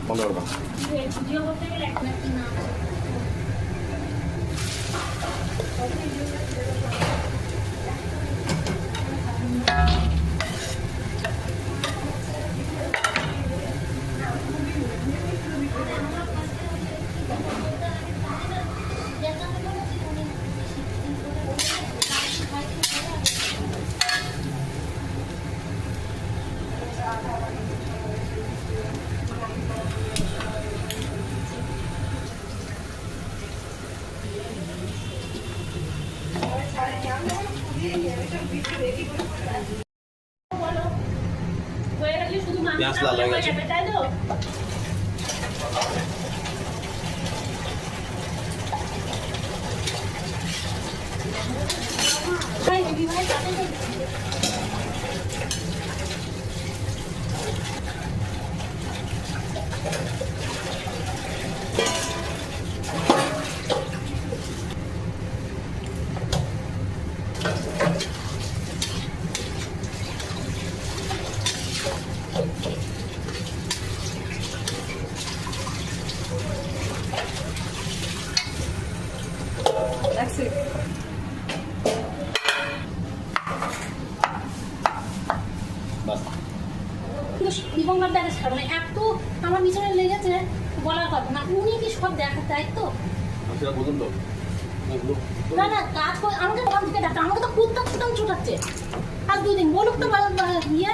বন্ধ করবা ভিডিও করতে গেলে এক মিনিট না পেঁয়াজ লাল হয়ে গেছে এত আমার পিছনে লেগেছে বলার কথা না উনি কি সব দেখার দায়িত্ব না না কাজ আমাকে ওখান থেকে ডাক্তার আমাকে তো কুত্তাম ছুটাচ্ছে আর 2 দিন বলুক তো ইয়ে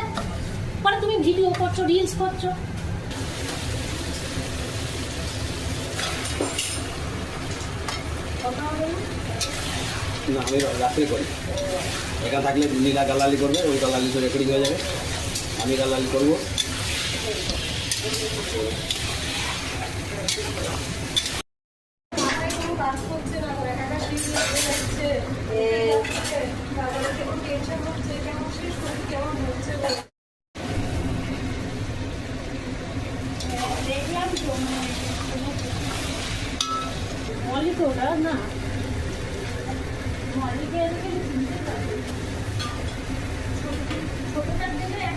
পরে তুমি ভিডিও করছো রিলস করছো না আমি রাত্রে করি এখানে থাকলে নীলা গালালি করবে ওই গালালি তো রেকর্ডিং হয়ে যাবে আমি গালালি করবো না ছোটটার দিলে